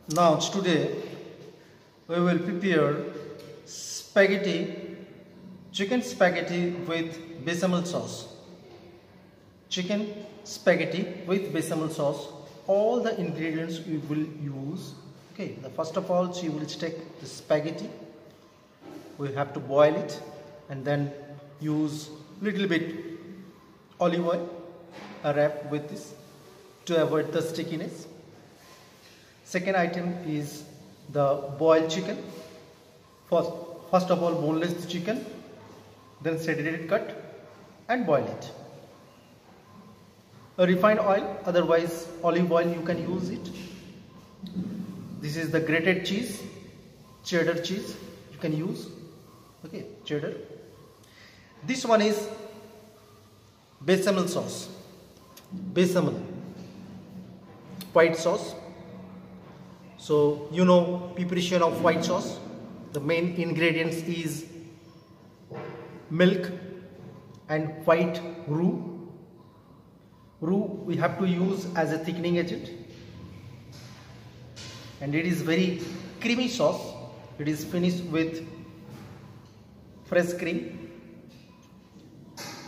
Now today we will prepare chicken spaghetti with bechamel sauce. Chicken spaghetti with bechamel sauce. All the ingredients we will use. Okay, first of all, we will take the spaghetti. We have to boil it and then use little bit olive oil, wrap with this to avoid the stickiness. Second item is the boiled chicken. First of all, boneless chicken, then shredded cut and boil it. A refined oil, otherwise olive oil, you can use it. This is the grated cheese, cheddar cheese you can use. Okay, cheddar. This one is bechamel sauce. Bechamel, white sauce. So you know preparation of white sauce. The main ingredients is milk and white roux. Roux we have to use as a thickening agent, and it is very creamy sauce. It is finished with fresh cream.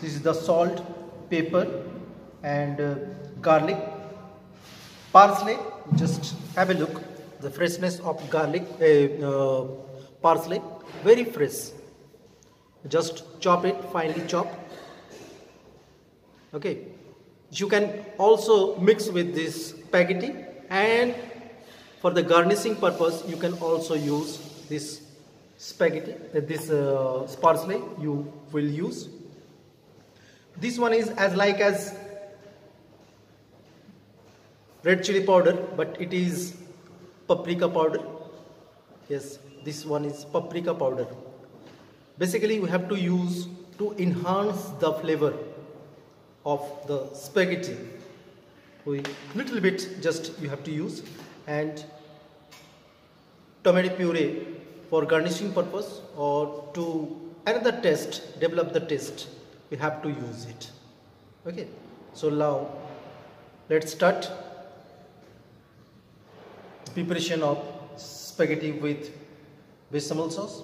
This is the salt, pepper and garlic, parsley. Just have a look, the freshness of garlic, parsley, very fresh. Just chop it, finely chop. Okay, you can also mix with this spaghetti, and for the garnishing purpose you can also use this spaghetti, this parsley you will use. This one is as red chili powder, but it is paprika powder. Yes, this one is paprika powder. Basically we have to use to enhance the flavor of the spaghetti. Little bit just you have to use, and tomato puree for garnishing purpose or to another taste, develop the taste, we have to use it. Okay, so now let's start preparation of spaghetti with bechamel sauce.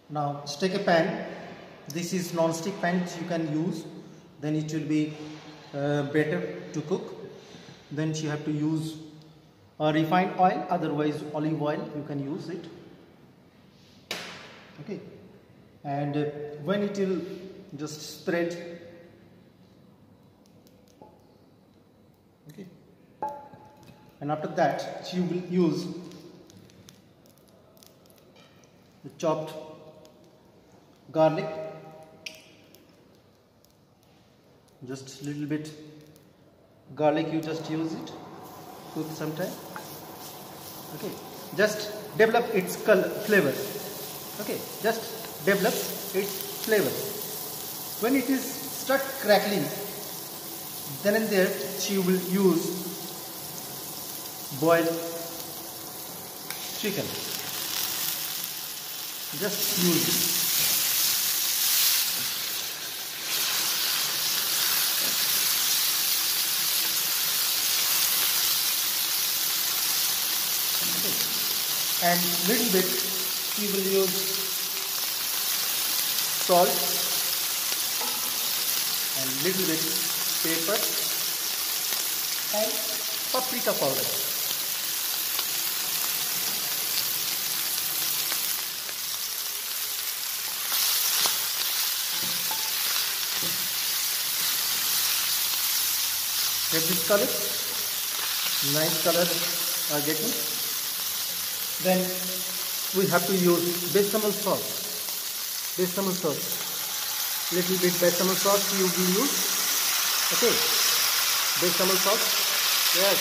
Now take a pan. This is non-stick pan you can use, then it will be better to cook. Then you have to use refined oil, otherwise olive oil you can use it. Okay, and when it will just spread. Okay, and after that you will use the chopped garlic, just little bit garlic, you just use it, cook some time. Okay, just develop its flavor. Okay, just develop its flavor. When it is start crackling, then and there you will use boiled chicken. Just use it. And little bit we will use salt and little bit pepper and paprika powder. Get this color, nice color are getting. Then we have to use bechamel sauce. Bechamel sauce. Little bit bechamel sauce you will use. Okay. Bechamel sauce. Yes.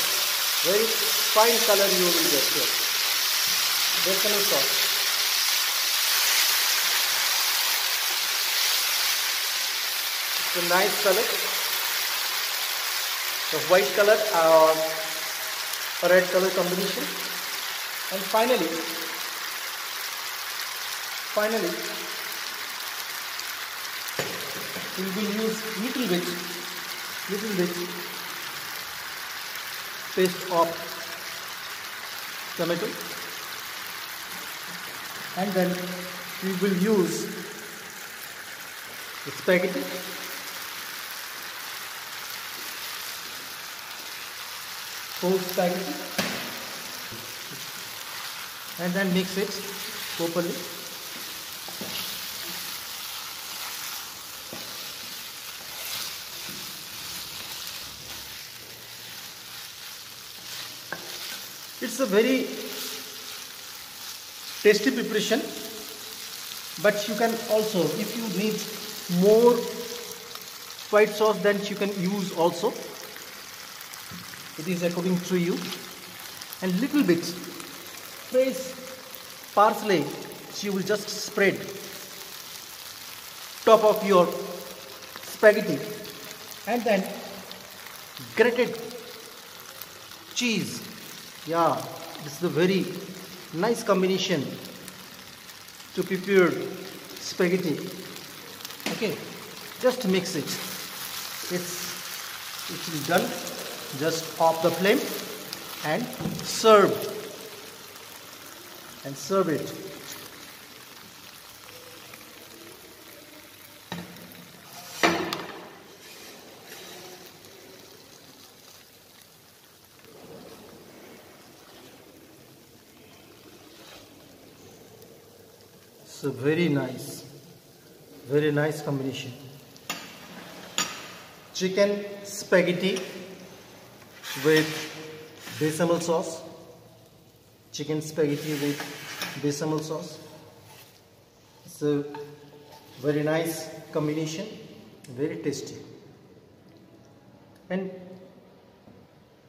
Very fine color you will get here. Bechamel sauce. It's a nice color. The white color or red color combination. And finally we will use little bit paste of tomato, and then we will use the spaghetti, whole spaghetti, and then mix it properly. It's a very tasty preparation, but you can also, if you need more white sauce, then you can use also. It is according to you. And little bit fresh parsley you will just spread top of your spaghetti, and then grated cheese. Yeah, this is a very nice combination to prepare spaghetti. Okay, just mix it. It's done. Just off the flame and serve it. So very nice combination. Chicken spaghetti with bechamel sauce. Chicken spaghetti with bechamel sauce. It's a very nice combination, very tasty, and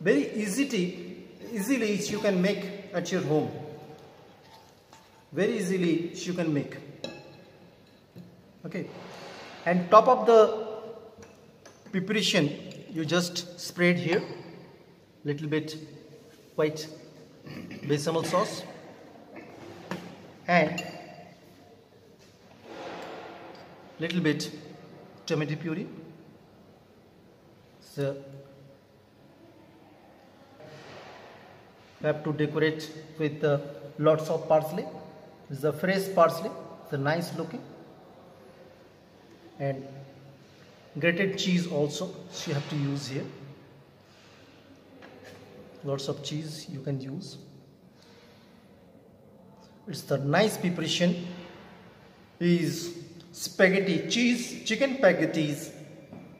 very easily you can make at your home. Very easily you can make. Okay, and top of the preparation you just spread here little bit white bechamel sauce and little bit tomato puree. So you have to decorate with lots of parsley. This is the fresh parsley. It's a nice looking, and grated cheese also you have to use here. Lots of cheese you can use. It's the nice preparation is spaghetti chicken spaghettis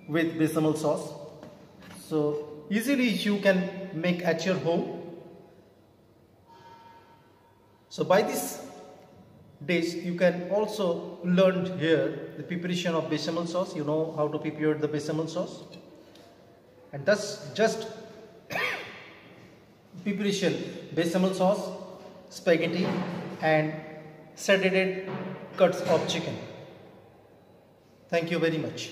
with bechamel sauce. So easily you can make at your home. So by this dish you can also learn here the preparation of bechamel sauce. You know how to prepare the bechamel sauce, and thus just preparation bechamel sauce, spaghetti and shredded cuts of chicken. Thank you very much.